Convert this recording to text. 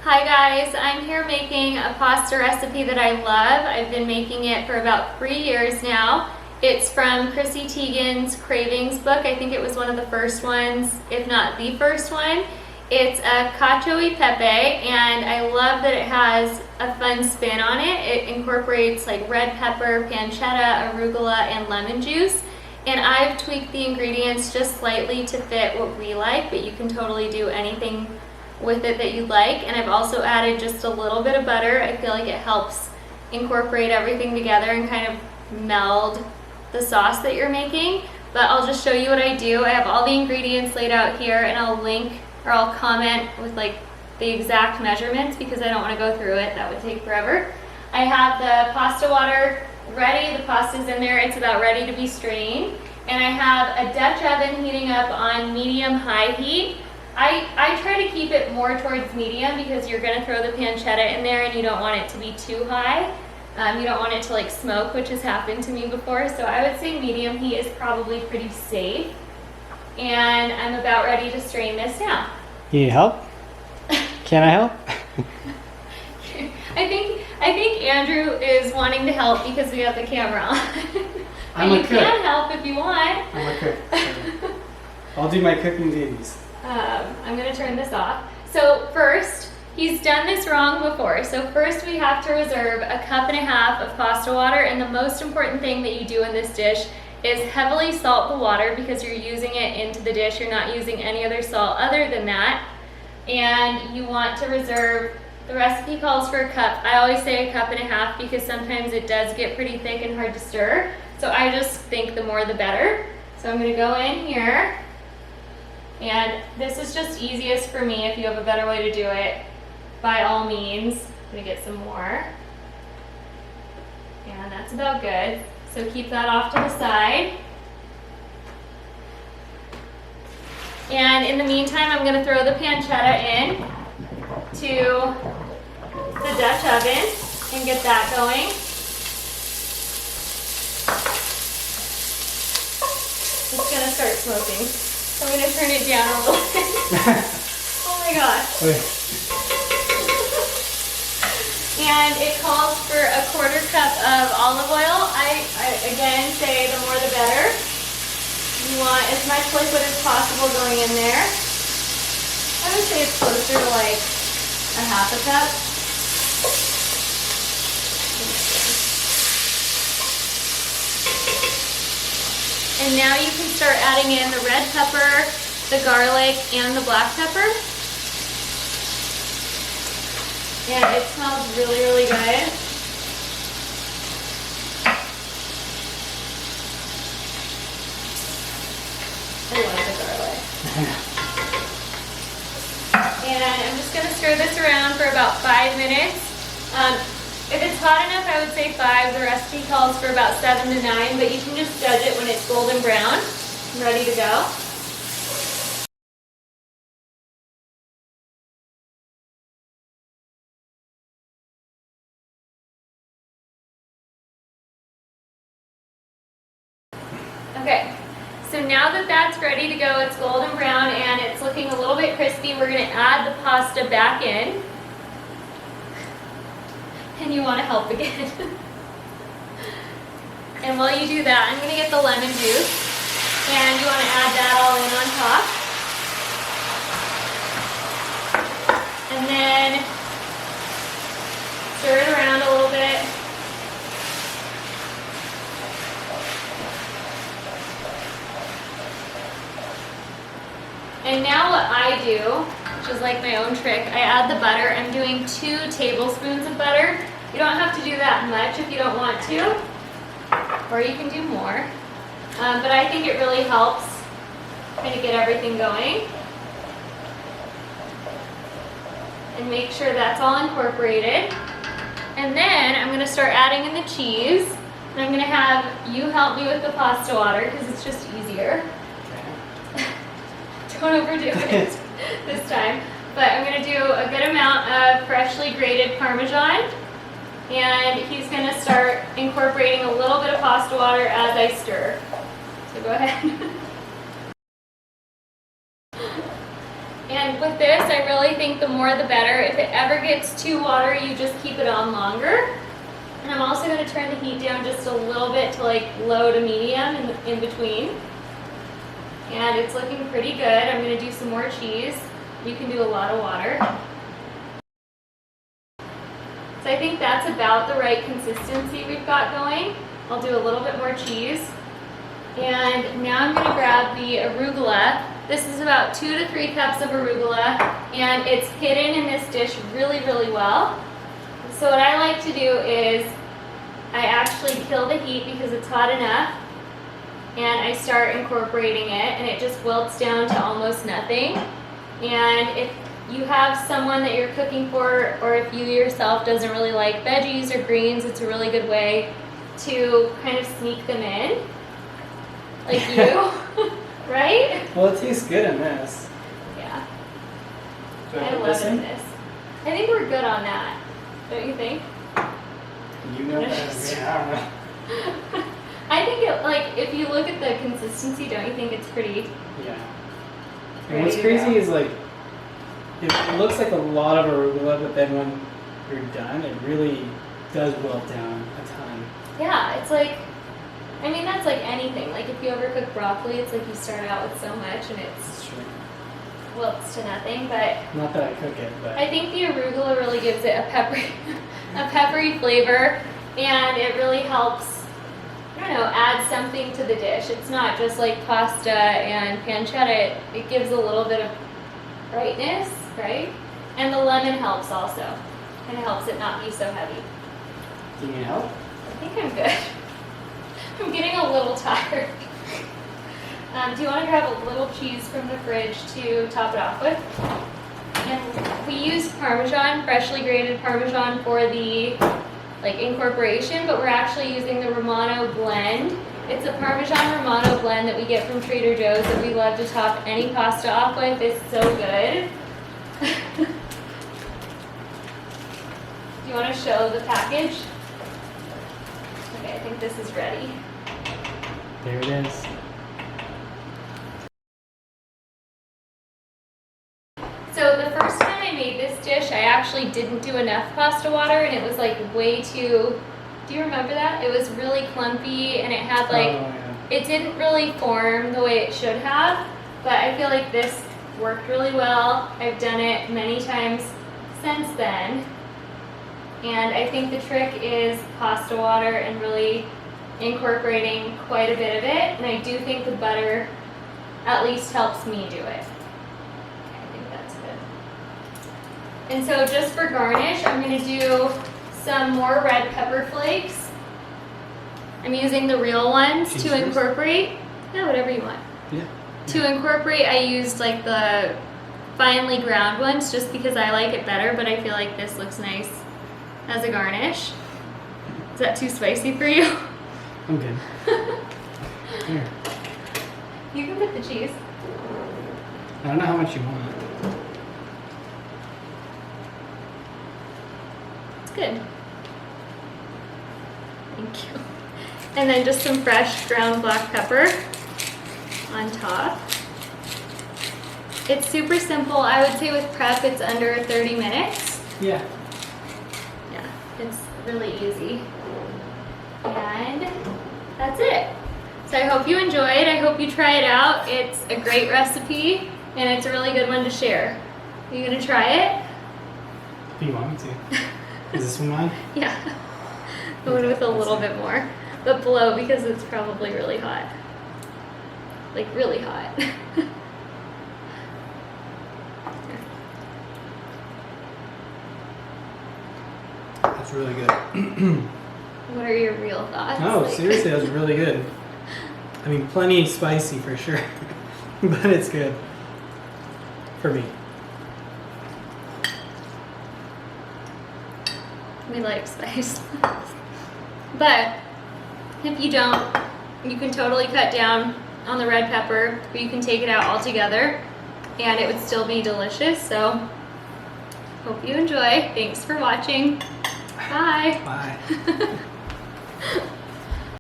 Hi guys, I'm here making a pasta recipe that I love. I've been making it for about 3 years now. It's from Chrissy Teigen's Cravings book. I think it was one of the first ones, if not the first one. It's a Cacio e Pepe, and I love that it has a fun spin on it. It incorporates like red pepper, pancetta, arugula, and lemon juice. And I've tweaked the ingredients just slightly to fit what we like, but you can totally do anything with it that you like. And I've also added just a little bit of butter. I feel like it helps incorporate everything together and kind of meld the sauce that you're making. But I'll just show you what I do. I have all the ingredients laid out here, and I'll link or I'll comment with like the exact measurements because I don't want to go through it. That would take forever. I have the pasta water ready. The pasta's in there. It's about ready to be strained. And I have a Dutch oven heating up on medium-high heat. I try to keep it more towards medium because you're going to throw the pancetta in there and you don't want it to be too high. You don't want it to like smoke, which has happened to me before. So I would say medium heat is probably pretty safe. And I'm about ready to strain this now. You need help? Can I help? I think Andrew is wanting to help because we have the camera on. I'm a you cook. can help if you want. I'm a cook. So I'll do my cooking duties. I'm going to turn this off. So first, he's done this wrong before. So first we have to reserve 1.5 cups of pasta water, and the most important thing that you do in this dish is heavily salt the water because you're using it into the dish. You're not using any other salt other than that. And you want to reserve, the recipe calls for 1 cup. I always say 1.5 cups because sometimes it does get pretty thick and hard to stir. So I just think the more the better. So I'm going to go in here. And this is just easiest for me. If you have a better way to do it, by all means. I'm going to get some more. And that's about good. So keep that off to the side. And in the meantime, I'm going to throw the pancetta in to the Dutch oven and get that going. It's going to start smoking. So I'm going to turn it down a little bit. Oh my gosh. Okay. And it calls for 1/4 cup of olive oil. I again say the more the better. You want as much liquid as possible going in there. I would say it's closer to like 1/2 cup. And now you can start adding in the red pepper, the garlic, and the black pepper. And it smells really, really good. I love the garlic. And I'm just going to stir this around for about 5 minutes. If it's hot enough, I would say 5. The recipe calls for about 7 to 9, but you can just judge it when it's golden brown. I'm ready to go. Okay, so now that that's ready to go, it's golden brown and it's looking a little bit crispy, we're going to add the pasta back in. And you want to help again. And while you do that, I'm going to get the lemon juice, and you want to add that all in on top. And then stir it around a little bit. And now what I do, which is like my own trick, I add the butter. I'm doing 2 tablespoons of butter. You don't have to do that much if you don't want to, or you can do more. But I think it really helps kind of get everything going. And make sure that's all incorporated. And then I'm going to start adding in the cheese. And I'm going to have you help me with the pasta water because it's just easier. Don't overdo it this time. But I'm going to do a good amount of freshly grated Parmesan. And he's going to start incorporating a little bit of pasta water as I stir. So go ahead. And with this, I really think the more the better. If it ever gets too watery, you just keep it on longer. And I'm also going to turn the heat down just a little bit to like low to medium in between. And it's looking pretty good. I'm going to do some more cheese. You can do a lot of water. So I think that's about the right consistency we've got going. I'll do a little bit more cheese. And now I'm going to grab the arugula. This is about 2 to 3 cups of arugula, and it's hidden in this dish really, really well. So what I like to do is I actually kill the heat because it's hot enough, and I start incorporating it, and it just wilts down to almost nothing. And if you have someone that you're cooking for, or if you yourself doesn't really like veggies or greens, it's a really good way to kind of sneak them in, like you, right? Well, it tastes good in this. Yeah, Do I put love this in? this. I think we're good on that, don't you think? You know better than me. I don't know. I think it, like, if you look at the consistency, don't you think it's pretty? Yeah. Ready And what's to crazy go. is like, it looks like a lot of arugula, but then when you're done, it really does wilt down a ton. Yeah, it's like, I mean, that's like anything. Like if you ever cook broccoli, it's like you start out with so much and it's It's true. wilts to nothing. But Not that I cook it, but I think the arugula really gives it a peppery flavor, and it really helps, I don't know, add something to the dish. It's not just like pasta and pancetta. It gives a little bit of brightness, right? And the lemon helps also. Kind of helps it not be so heavy. do you need help? I think I'm good. I'm getting a little tired. Do you want to grab a little cheese from the fridge to top it off with? And we use Parmesan, freshly grated Parmesan for the like incorporation, but we're actually using the Romano blend. It's a Parmesan Romano blend that we get from Trader Joe's that we love to top any pasta off with. It's so good. Do you want to show the package? Okay, I think this is ready. There it is. So the first time I made this dish, I actually didn't do enough pasta water, and it was like way too, do you remember that? It was really clumpy, and it had like, Oh, yeah. it didn't really form the way it should have, but I feel like this worked really well. I've done it many times since then, and I think the trick is pasta water and really incorporating quite a bit of it, and I do think the butter at least helps me do it. I think that's good. And so just for garnish, I'm going to do some more red pepper flakes. I'm using the real ones Cheese to first? incorporate. Yeah, whatever you want. Yeah. To incorporate, I used like the finely ground ones just because I like it better, but I feel like this looks nice as a garnish. Is that too spicy for you? I'm good. Here. You can put the cheese. I don't know how much you want. It's good. Thank you. And then just some fresh ground black pepper on top. It's super simple. I would say with prep it's under 30 minutes. Yeah. Yeah, it's really easy. And that's it. So I hope you enjoyed. I hope you try it out. It's a great recipe and it's a really good one to share. Are you gonna try it? Do you want me to? Is this one mine? Yeah. The one with a little bit more. But below because it's probably really hot. Like really hot. That's really good. What are your real thoughts? No, Like- seriously, that was really good. I mean, plenty spicy for sure, but it's good for me. We like spice. But if you don't, you can totally cut down on the red pepper, or you can take it out altogether and it would still be delicious. So hope you enjoy. Thanks for watching. Bye. Bye.